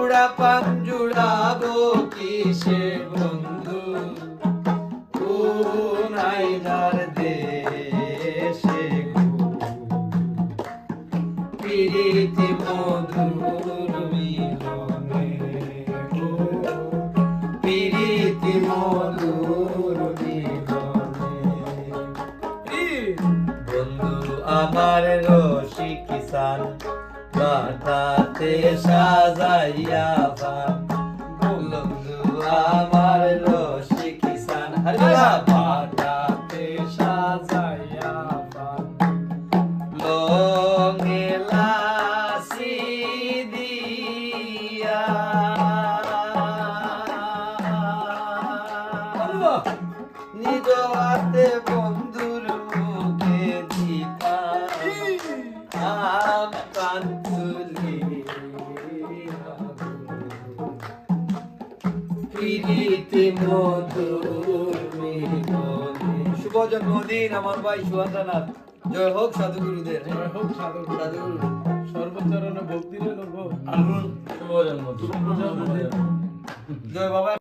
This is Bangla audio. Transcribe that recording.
জোড়া পান জোড়াবো কিসে বন্ধু কোনাইদার দেশে প্রীতি মধুর মিলনে প্রীতি মধুর মিলনে বন্ধু আমার রশি কিষান বাতাতে সাজাইয়া পান বন্ধু আমার রশি কিষান বাতাতে সাজাইয়া পান লঙ্গেলা সিদিয়া নিজ হাতে বন্ধুর মুখে দিতা প্রীতি মধুর মিলনে। শুভ জন্মদিন আমার ভাই সুহান্দ্রনাথ। জয় হোক সাধু গুরুদের। জয় হোক সাধু গুরু সর্বচরণে ভক্তি রইল গো। শুভ জন্মদিন। জয় বাবা।